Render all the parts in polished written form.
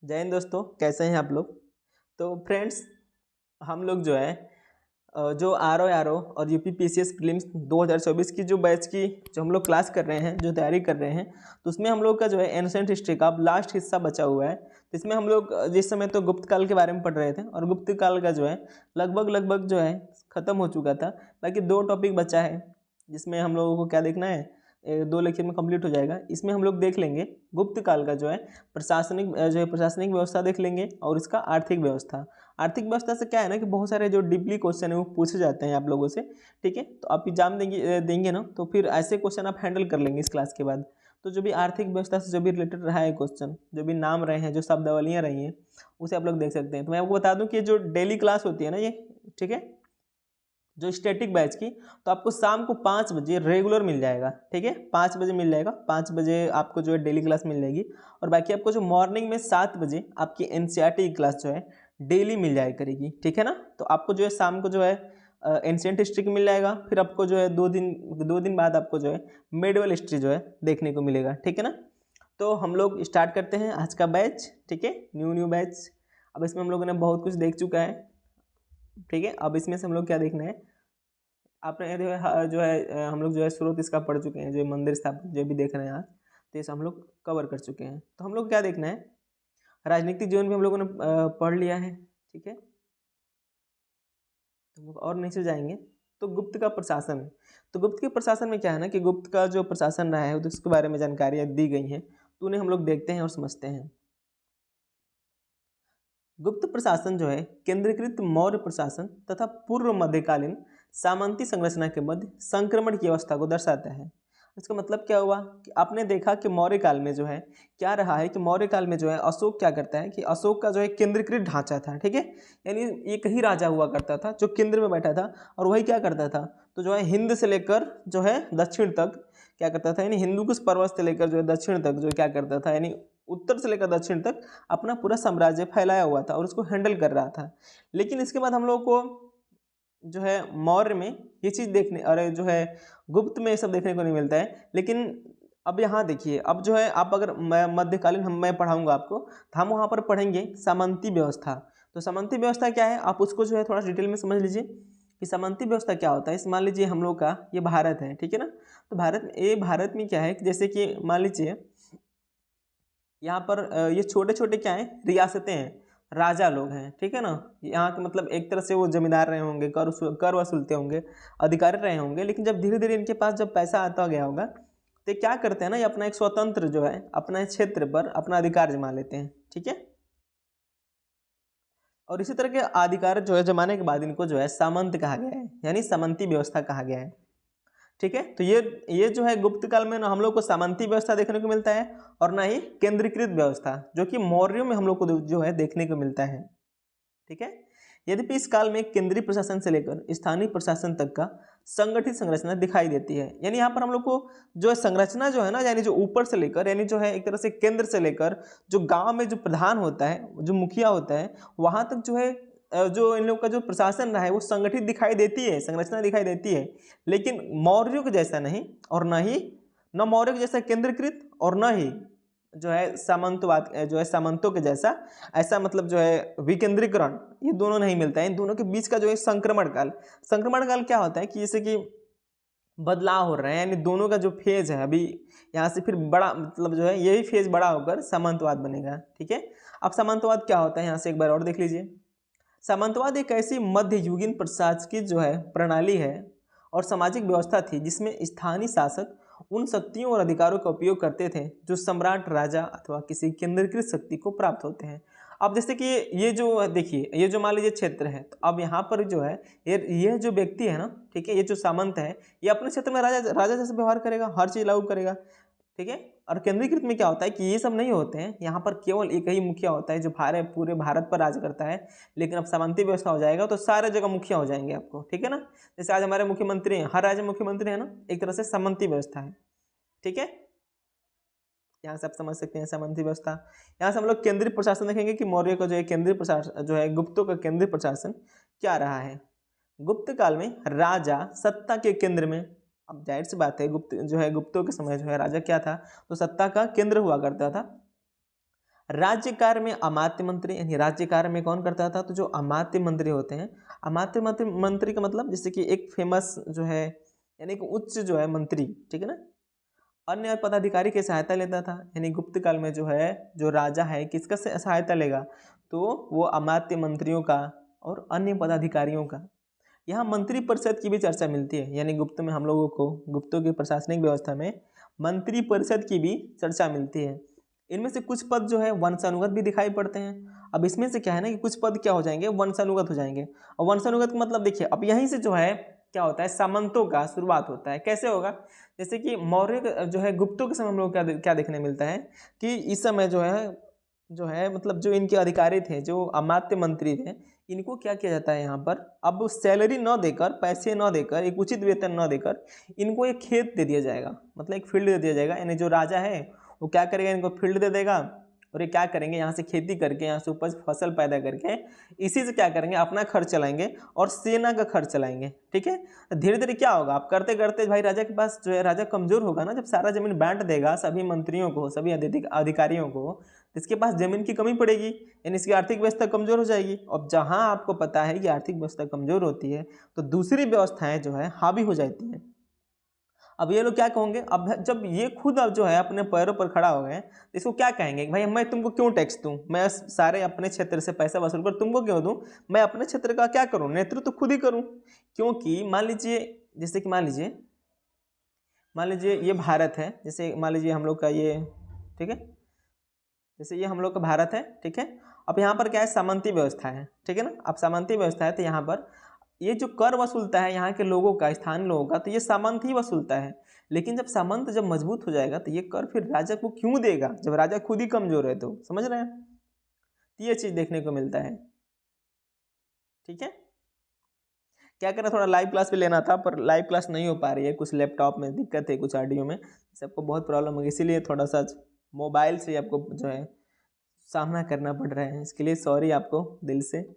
जय हिंद दोस्तों, कैसे हैं आप लोग। तो फ्रेंड्स, हम लोग जो है जो आर ओ और यूपी पीसीएस प्रीलिम्स 2024 की जो बैच की जो हम लोग क्लास कर रहे हैं, जो तैयारी कर रहे हैं, तो उसमें हम लोग का जो है एंशिएंट हिस्ट्री का अब लास्ट हिस्सा बचा हुआ है। तो इसमें हम लोग जिस समय तो गुप्त काल के बारे में पढ़ रहे थे और गुप्त काल का जो है लगभग जो है ख़त्म हो चुका था। बाकी 2 टॉपिक बचा है जिसमें हम लोगों को क्या देखना है, 2 लेक्चर में कंप्लीट हो जाएगा। इसमें हम लोग देख लेंगे गुप्त काल का जो है प्रशासनिक व्यवस्था देख लेंगे और इसका आर्थिक व्यवस्था। आर्थिक व्यवस्था से क्या है ना कि बहुत सारे जो डीपली क्वेश्चन है वो पूछे जाते हैं आप लोगों से। ठीक है, तो आप एग्जाम देंगे ना, तो फिर ऐसे क्वेश्चन आप हैंडल कर लेंगे इस क्लास के बाद। तो जो भी आर्थिक व्यवस्था से जो भी रिलेटेड रहा है क्वेश्चन, जो भी नाम रहे हैं, जो शब्दावलियाँ रही हैं, उसे आप लोग देख सकते हैं। तो मैं आपको बता दूं कि जो डेली क्लास होती है ना ये, ठीक है, जो स्टैटिक बैच की, तो आपको शाम को 5 बजे रेगुलर मिल जाएगा। ठीक है, 5 बजे मिल जाएगा, 5 बजे आपको जो है डेली क्लास मिल जाएगी। और बाकी आपको जो मॉर्निंग में 7 बजे आपकी एनसीईआरटी की क्लास जो है डेली मिल जाया करेगी। ठीक है ना, तो आपको जो है शाम को जो है एंशिएंट हिस्ट्री की मिल जाएगा। फिर आपको जो है 2 दिन बाद आपको जो है मेडिवल हिस्ट्री जो है देखने को मिलेगा। ठीक है ना, तो हम लोग स्टार्ट करते हैं आज का बैच। ठीक है, न्यू बैच। अब इसमें हम लोगों ने बहुत कुछ देख चुका है। ठीक है, अब इसमें से हम लोग क्या देखना है, आपने हम लोग जो है स्रोत इसका पढ़ चुके हैं, जो मंदिर स्थापना जो भी देख रहे हैं आज, तो ये सब हम लोग कवर कर चुके हैं। तो हम लोग क्या देखना है, राजनीतिक जीवन भी हम लोगों ने पढ़ लिया है। ठीक है, तो हम लोग और नीचे जाएंगे तो गुप्त का प्रशासन। तो गुप्त के प्रशासन में क्या है ना कि गुप्त का जो प्रशासन रहा है तो उसके बारे में जानकारियाँ दी गई हैं, तो उन्हें हम लोग देखते हैं और समझते हैं। गुप्त प्रशासन जो है केंद्रीकृत मौर्य प्रशासन तथा पूर्व मध्यकालीन सामंती संरचना के मध्य संक्रमण की अवस्था को दर्शाता है। इसका मतलब क्या हुआ कि आपने देखा कि मौर्य काल में जो है क्या रहा है कि मौर्य काल में जो है अशोक क्या करता है कि अशोक का जो है केंद्रीकृत ढांचा था। ठीक है, यानी एक ही राजा हुआ करता था जो केंद्र में बैठा था, और वही क्या करता था, तो जो है हिंद से लेकर जो है दक्षिण तक क्या करता था, यानी हिंदू कुश पर्वत से लेकर जो है दक्षिण तक जो क्या करता था, यानी उत्तर से लेकर दक्षिण तक अपना पूरा साम्राज्य फैलाया हुआ था और उसको हैंडल कर रहा था। लेकिन इसके बाद हम लोग को जो है मौर्य में ये चीज़ देखने, और जो है गुप्त में ये सब देखने को नहीं मिलता है। लेकिन अब यहाँ देखिए, अब जो है आप अगर मध्यकालीन मैं पढ़ाऊँगा आपको, तो हम वहाँ पर पढ़ेंगे सामंती व्यवस्था। तो सामंती व्यवस्था क्या है, आप उसको जो है थोड़ा डिटेल में समझ लीजिए कि सामंती व्यवस्था क्या होता है। इस मान लीजिए हम लोग का ये भारत है, ठीक है ना, तो भारत में क्या है कि जैसे कि मान लीजिए यहाँ पर ये छोटे छोटे क्या हैं, रियासतें हैं, राजा लोग हैं। ठीक है ना, यहाँ के मतलब एक तरह से वो जमींदार रहे होंगे, कर वसूलते होंगे, अधिकारी रहे होंगे। लेकिन जब धीरे धीरे इनके पास जब पैसा आता गया होगा, तो क्या करते हैं ना, ये अपना एक स्वतंत्र जो है अपना क्षेत्र पर अपना अधिकार जमा लेते हैं। ठीक है, और इसी तरह के अधिकार जो है जमाने के बाद इनको जो है सामंत कहा गया है, यानी सामंती व्यवस्था कहा गया है। ठीक है, तो ये जो है गुप्त काल में ना हम लोग को सामंती व्यवस्था देखने को मिलता है, और ना ही केंद्रीकृत व्यवस्था, जो कि मौर्यों में हम लोग को जो है देखने को मिलता है। ठीक है, यद्यपि इस काल में केंद्रीय प्रशासन से लेकर स्थानीय प्रशासन तक का संगठित संरचना दिखाई देती है। यानी यहाँ पर हम लोग को जो है संरचना जो है ना, यानी जो ऊपर से लेकर, यानी जो है एक तरह से केंद्र से लेकर जो गांव में जो प्रधान होता है, जो मुखिया होता है, वहां तक जो है जो इन लोग का जो प्रशासन रहा है वो संगठित दिखाई देती है, संरचना दिखाई देती है। लेकिन मौर्यों के जैसा नहीं, और न ही न मौर्य के जैसा केंद्रीकृत, और न ही जो है सामंतवाद जो है सामंतों के जैसा ऐसा मतलब जो है विकेंद्रीकरण, ये दोनों नहीं मिलता है। इन दोनों के बीच का जो है संक्रमण काल क्या होता है कि जैसे कि बदलाव हो रहे हैं, यानी दोनों का जो फेज है अभी यहाँ से फिर बड़ा मतलब जो है यही फेज बड़ा होकर सामंतवाद बनेगा। ठीक है, अब सामंतवाद क्या होता है यहाँ से एक बार और देख लीजिए। सामंतवाद एक ऐसी मध्ययुगीन प्रशासकीय जो है प्रणाली है और सामाजिक व्यवस्था थी जिसमें स्थानीय शासक उन शक्तियों और अधिकारों का उपयोग करते थे जो सम्राट, राजा अथवा किसी केंद्रीकृत शक्ति को प्राप्त होते हैं। अब जैसे कि ये जो देखिए, ये जो मान लीजिए क्षेत्र है, तो अब यहाँ पर जो है ये जो व्यक्ति है ना, ठीक है, ये जो सामंत है, ये अपने क्षेत्र में राजा राजा जैसे व्यवहार करेगा, हर चीज लागू करेगा। ठीक है, और केंद्रीकृत में क्या होता है कि ये सब नहीं होते हैं, यहाँ पर केवल एक ही मुखिया होता है जो पूरे भारत पर राज करता है। लेकिन अब सामंती व्यवस्था हो जाएगा तो सारे जगह मुखिया हो जाएंगे आपको। ठीक है ना, जैसे आज हमारे मुख्यमंत्री हैं, हर राज्य में मुख्यमंत्री है ना, एक तरह से सामंती व्यवस्था है। ठीक है, यहाँ से आप समझ सकते हैं सामंती व्यवस्था। यहाँ से हम लोग केंद्रीय प्रशासन देखेंगे कि मौर्य का जो है केंद्रीय प्रशासन जो है गुप्तों का केंद्रीय प्रशासन क्या रहा है। गुप्त काल में राजा सत्ता के केंद्र में, अब जाहिर सी बात है गुप्तों के समय जो है राजा क्या था, तो सत्ता का केंद्र हुआ करता था। राज्य कार्य में अमात्य मंत्री, यानी राज्य कार्य में कौन करता था, तो जो अमात्य मंत्री होते हैं। अमात्य मंत्री का मतलब जैसे कि एक फेमस जो है, यानी कि उच्च जो है मंत्री, ठीक है ना, अन्य पदाधिकारी की सहायता लेता था। यानी गुप्त काल में जो है, जो राजा है किसका सहायता लेगा, तो वो अमात्य मंत्रियों का और अन्य पदाधिकारियों का। यहाँ मंत्री परिषद की भी चर्चा मिलती है, यानी गुप्त में हम लोगों को, गुप्तों की प्रशासनिक व्यवस्था में मंत्री परिषद की भी चर्चा मिलती है। इनमें से कुछ पद जो है वंशानुगत भी दिखाई पड़ते हैं। अब इसमें से क्या है ना कि कुछ पद क्या हो जाएंगे, वंशानुगत हो जाएंगे। और वंशानुगत का मतलब देखिए, अब यहीं से जो है क्या होता है, सामंतों का शुरुआत होता है। कैसे होगा, जैसे कि मौर्य जो है, गुप्तों के समय हम लोग क्या देखने मिलता है कि इस समय जो है मतलब जो इनके अधिकारी थे, जो अमात्य मंत्री थे, इनको क्या किया जाता है यहाँ पर, अब सैलरी न देकर, पैसे न देकर, एक उचित वेतन न देकर इनको एक खेत दे दिया जाएगा, मतलब एक फील्ड दे दिया जाएगा। यानी जो राजा है वो क्या करेगा, इनको फील्ड दे देगा और ये क्या करेंगे, यहाँ से खेती करके, यहाँ से उपज फसल पैदा करके इसी से क्या करेंगे, अपना खर्च चलाएंगे और सेना का खर्च चलाएंगे। ठीक है, धीरे धीरे क्या होगा, आप करते करते भाई राजा के पास जो है, राजा कमजोर होगा ना, जब सारा जमीन बांट देगा सभी मंत्रियों को, सभी अधिकारियों को, इसके पास जमीन की कमी पड़ेगी, यानी इसकी आर्थिक व्यवस्था कमजोर हो जाएगी। अब जहां आपको पता है कि आर्थिक व्यवस्था कमजोर होती है तो दूसरी व्यवस्थाएं जो है हावी हो जाती हैं। अब ये लोग क्या कहोगे, अब जब ये खुद अब जो है अपने पैरों पर खड़ा हो गए तो इसको क्या कहेंगे, भाई मैं तुमको क्यों टैक्स दूं, मैं सारे अपने क्षेत्र से पैसा वसूल कर तुमको क्यों दूं, मैं अपने क्षेत्र का क्या करूं, नेतृत्व तो खुद ही करूं। क्योंकि मान लीजिए, जैसे कि मान लीजिए ये भारत है, जैसे मान लीजिए हम लोग का ये, ठीक है, जैसे ये हम लोग का भारत है, ठीक है। अब यहाँ पर क्या है, सामंती व्यवस्था है, ठीक है ना। अब सामंती व्यवस्था है तो यहाँ पर ये जो कर वसूलता है यहाँ के लोगों का, स्थानीय लोगों का, तो ये सामंत ही वसूलता है। लेकिन जब सामंत जब मजबूत हो जाएगा तो ये कर फिर राजा को क्यों देगा, जब राजा खुद ही कमजोर है, तो समझ रहे हैं, तो ये चीज देखने को मिलता है। ठीक है, क्या करें, थोड़ा लाइव क्लास भी लेना था पर लाइव क्लास नहीं हो पा रही है, कुछ लैपटॉप में दिक्कत है, कुछ ऑडियो में सबको बहुत प्रॉब्लम होगी, इसीलिए थोड़ा सा मोबाइल से आपको जो है सामना करना पड़ रहा है, इसके लिए सॉरी आपको दिल से।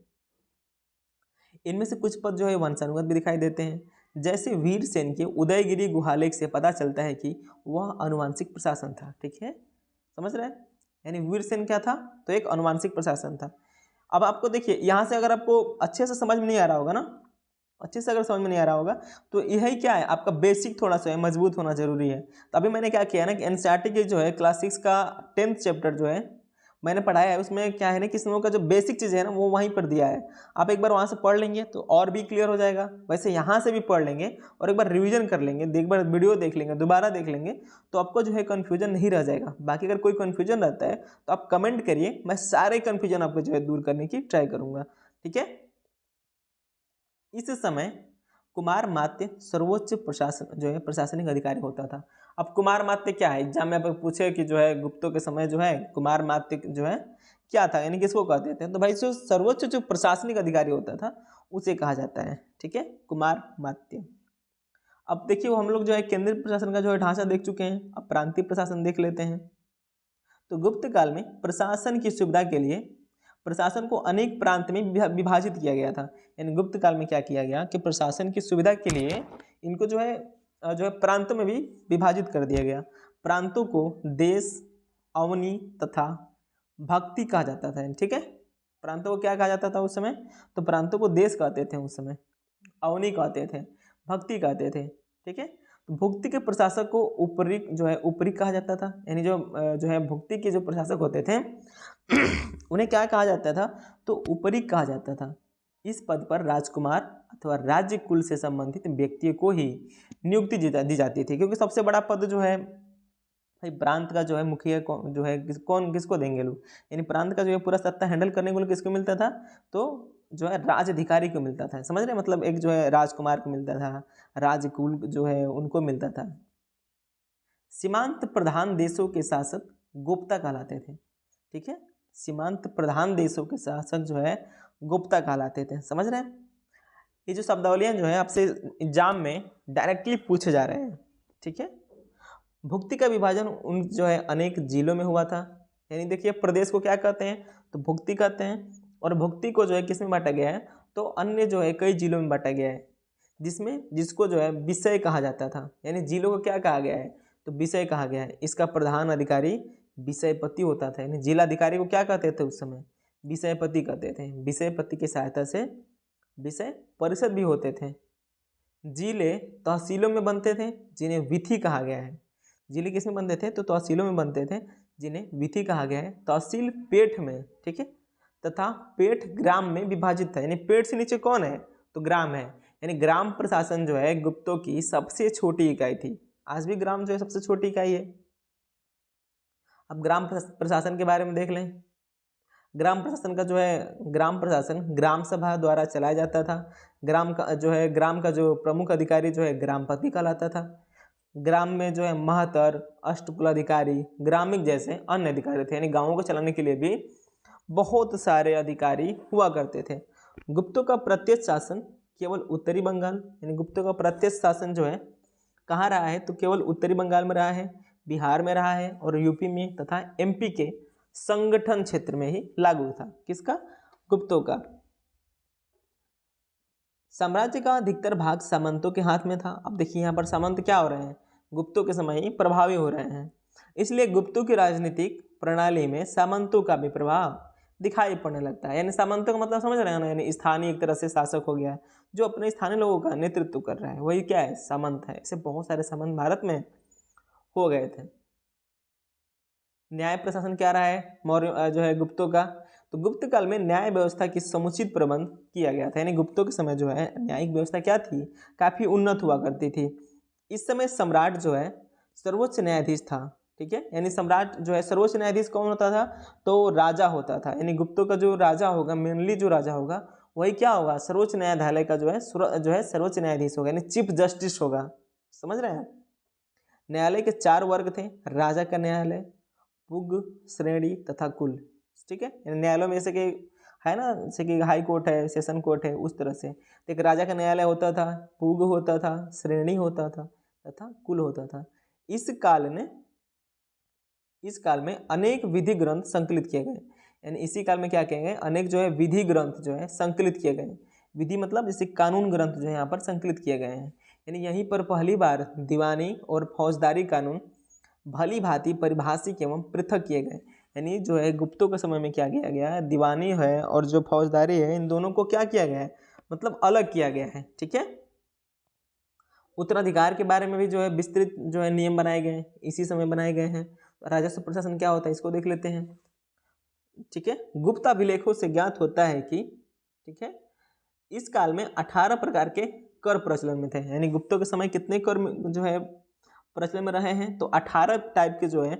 इनमें से कुछ पद जो है वंशानुगत भी दिखाई देते हैं, जैसे वीरसेन के उदयगिरी गुहालेख से पता चलता है कि वह अनुवांशिक प्रशासन था। ठीक है, समझ रहे हैं, यानी वीरसेन क्या था, तो एक अनुवांशिक प्रशासन था। अब आपको देखिए यहाँ से अगर आपको अच्छे से समझ में नहीं आ रहा होगा ना, अच्छे से अगर समझ में नहीं आ रहा होगा तो यही क्या है, आपका बेसिक थोड़ा सा है मजबूत होना जरूरी है। तो अभी मैंने क्या किया ना कि एनसीईआरटी के जो है क्लास 6 का 10th चैप्टर जो है मैंने पढ़ाया है, उसमें क्या है ना कि इसमें का जो बेसिक चीज़ है ना वो वहीं पर दिया है। आप एक बार वहाँ से पढ़ लेंगे तो और भी क्लियर हो जाएगा, वैसे यहाँ से भी पढ़ लेंगे और एक बार रिवीजन कर लेंगे, एक बार वीडियो देख लेंगे, दोबारा देख लेंगे तो आपको जो है कन्फ्यूजन नहीं रह जाएगा। बाकी अगर कोई कन्फ्यूजन रहता है तो आप कमेंट करिए, मैं सारे कन्फ्यूजन आपको जो है दूर करने की ट्राई करूँगा। ठीक है, इस समय कुमार मात्य सर्वोच्च प्रशासन जो है प्रशासनिक अधिकारी होता था। अब कुमार मात्य क्या है, एग्जाम में आप पूछे कि जो है गुप्तों के समय जो है कुमार मात्य जो है क्या था, यानी किसको कहते थे, तो भाई जो सर्वोच्च जो प्रशासनिक अधिकारी होता था उसे कहा जाता है। ठीक है, कुमार मात्य। अब देखिए वो हम लोग जो है केंद्रीय प्रशासन का जो है ढांचा देख चुके हैं, अब प्रांतीय प्रशासन देख लेते हैं। तो गुप्त काल में प्रशासन की सुविधा के लिए प्रशासन को अनेक प्रांत में विभाजित किया गया था। यानी गुप्त काल में क्या किया गया कि प्रशासन की सुविधा के लिए इनको जो है प्रांतों में भी विभाजित कर दिया गया। प्रांतों को देश, अवनी तथा भक्ति कहा जाता था। ठीक है, प्रांतों को क्या कहा जाता था उस समय, तो प्रांतों को देश कहते थे उस समय, अवनी कहते थे, भक्ति कहते थे। ठीक है, तो भुक्ति के प्रशासक को ऊपरी जो है ऊपरी कहा जाता था, यानी जो है भुक्ति के जो प्रशासक होते थे उन्हें क्या कहा जाता था, तो ऊपरी कहा जाता था। इस पद पर राजकुमार अथवा राज्य कुल से संबंधित व्यक्ति को ही नियुक्ति दी जाती थी, क्योंकि सबसे बड़ा पद जो है भाई प्रांत का जो है मुखिया जो है किसको देंगे लोग, यानी प्रांत का जो है पूरा सत्ता हैंडल करने को किसको मिलता था, तो जो है राज अधिकारी को मिलता था। समझ रहे, मतलब एक जो है राजकुमार को मिलता था, राजकुल जो है उनको मिलता था। सीमांत प्रधान देशों के शासक गुप्ता कहलाते थे। ठीक है, सीमांत प्रधान देशों के शासक जो है गुप्ता कहलाते थे। समझ रहे हैं, ये जो शब्दावलियां जो है आपसे एग्जाम में डायरेक्टली पूछे जा रहे हैं। ठीक है, भुक्ति का विभाजन उन जो है अनेक जिलों में हुआ था। यानी देखिए प्रदेश को क्या कहते हैं, तो भुक्ति कहते हैं, और भुक्ति को जो है किस में बांटा गया है, तो अन्य जो है कई जिलों में बांटा गया है, जिसको जो है विषय कहा जाता था। यानी जिलों को क्या कहा गया है, तो विषय कहा गया है। इसका प्रधान अधिकारी विषयपति होता था, यानी जिलाधिकारी को क्या कहते थे उस समय, विषयपति कहते थे। विषयपति की सहायता से विषय परिषद भी होते थे। जिले तहसीलों में बनते थे जिन्हें विधि कहा गया है। जिले किसमें बनते थे, तो तहसीलों में बनते थे जिन्हें विधि कहा गया है। तहसील पेठ में, ठीक है, तथा पेठ ग्राम में विभाजित था, यानी पेठ से नीचे कौन है, तो ग्राम है। यानी ग्राम प्रशासन जो है गुप्तों की सबसे छोटी इकाई थी। आज भी ग्राम जो है सबसे छोटी इकाई है। अब ग्राम प्रशासन के बारे में देख लें। ग्राम प्रशासन का जो है, ग्राम प्रशासन ग्राम सभा द्वारा चलाया जाता था। ग्राम का जो प्रमुख अधिकारी जो है ग्रामपति कहलाता था। ग्राम में जो है महतर, अष्टकुलाधिकारी, ग्रामिक जैसे अन्य अधिकारी थे, यानी गांवों को चलाने के लिए भी बहुत सारे अधिकारी हुआ करते थे। गुप्तों का प्रत्यक्ष शासन केवल उत्तरी बंगाल, यानी गुप्तों का प्रत्यक्ष शासन जो है कहाँ रहा है, तो केवल उत्तरी बंगाल में रहा है, बिहार में रहा है और यूपी में तथा एमपी के संगठन क्षेत्र में ही लागू था। किसका, गुप्तों का। साम्राज्य का अधिकतर भाग सामंतों के हाथ में था। अब देखिए यहाँ पर सामंत क्या हो रहे हैं, गुप्तों के समय ही प्रभावी हो रहे हैं, इसलिए गुप्तों की राजनीतिक प्रणाली में सामंतों का भी प्रभाव दिखाई पड़ने लगता है। यानी सामंतों का मतलब समझ रहे हैं ना, यानी स्थानीय एक तरह से शासक हो गया, जो अपने स्थानीय लोगों का नेतृत्व कर रहा है, वही क्या है, सामंत है। ऐसे बहुत सारे सामंत भारत में हो गए थे। न्याय प्रशासन क्या रहा है मौर्य जो है गुप्तों का, तो गुप्त काल में न्याय व्यवस्था की समुचित प्रबंध किया गया था। यानी गुप्तों के समय जो है न्यायिक व्यवस्था क्या थी, काफ़ी उन्नत हुआ करती थी। इस समय सम्राट जो है सर्वोच्च न्यायाधीश था, ठीक है, यानी सम्राट जो है सर्वोच्च न्यायाधीश कौन होता था, तो राजा होता था। यानी गुप्तों का जो राजा होगा, मेनली जो राजा होगा वही क्या होगा, सर्वोच्च न्यायालय का जो है सर्वोच्च न्यायाधीश होगा, यानी चीफ जस्टिस होगा। समझ रहे हैं। न्यायालय के 4 वर्ग थे, राजा का न्यायालय, पुग, श्रेणी तथा कुल, ठीक है। न्यायालयों में जैसे कि है ना, जैसे कि हाई कोर्ट है, सेशन कोर्ट है, उस तरह से एक राजा का न्यायालय होता था, पुग होता था, श्रेणी होता था तथा कुल होता था। इस काल में अनेक विधि ग्रंथ संकलित किए गए। यानी इसी काल में क्या किए गए, अनेक जो है विधि ग्रंथ जो है संकलित किए गए। विधि मतलब जैसे कानून ग्रंथ जो है यहाँ पर संकलित किए गए हैं। यानी यहीं पर पहली बार दीवानी और फौजदारी कानून भली भांति परिभाषित एवं पृथक किए गए। यानी जो है गुप्तों के समय में क्या किया गया है, दीवानी है और जो फौजदारी है, इन दोनों को क्या किया गया है, मतलब अलग किया गया है, ठीक है। उत्तराधिकार के बारे में भी जो है विस्तृत जो है नियम बनाए गए, इसी समय बनाए गए हैं। राजस्व प्रशासन क्या होता है, इसको देख लेते हैं, ठीक है। गुप्त अभिलेखों से ज्ञात होता है कि, ठीक है, इस काल में 18 प्रकार के कर प्रचलन में थे। यानी गुप्तों के समय कितने कर जो है प्रचलन में रहे हैं, तो 18 टाइप के जो है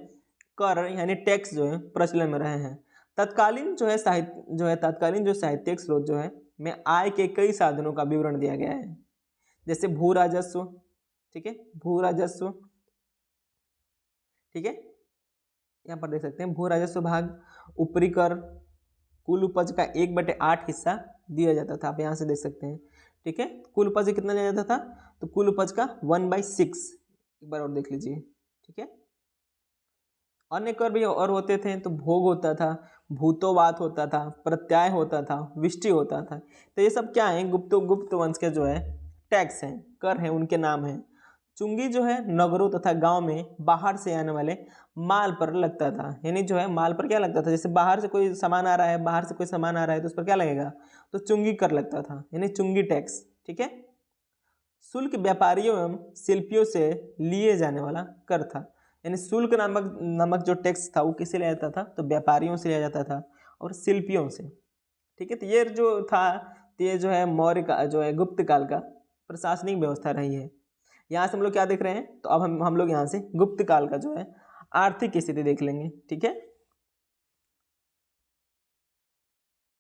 कर यानी टैक्स जो है प्रचलन में रहे हैं। तत्कालीन जो साहित्यिक स्रोत जो है में आय के कई साधनों का विवरण दिया गया है, जैसे भू राजस्व, ठीक है, भू राजस्व, ठीक है, यहाँ पर देख सकते हैं भू राजस्व भाग, ऊपरी कर, कुल उपज का 1/8 हिस्सा दिया जाता था। आप यहाँ से देख सकते हैं, ठीक है। कुल उपज कितना दिया जाता था, तो कुल उपज का 1/6, एक बार और देख लीजिए, ठीक है। अन्य कर भी और होते थे, तो भोग होता था, भूतोवात होता था, प्रत्याय होता था, विष्टि होता था। तो ये सब क्या है, गुप्त वंश के जो है टैक्स हैं, कर हैं, उनके नाम हैं। चुंगी जो है नगरों तथा गांव में बाहर से आने वाले माल पर लगता था। यानी जो है माल पर क्या लगता था, जैसे बाहर से कोई सामान आ रहा है, तो उस पर क्या लगेगा, तो चुंगी कर लगता था, यानी चुंगी टैक्स, ठीक है। शुल्क व्यापारियों एवं शिल्पियों से लिए जाने वाला कर था। यानी शुल्क नामक जो टैक्स था वो किससे लिया जाता था, तो व्यापारियों से लिया जाता था और शिल्पियों से, ठीक है। तो ये जो था, तो ये जो है मौर्य का जो है गुप्त काल का प्रशासनिक व्यवस्था रही है। यहाँ से हम लोग क्या देख रहे हैं, तो अब हम लोग यहाँ से गुप्त काल का जो है आर्थिक स्थिति देख लेंगे, ठीक है।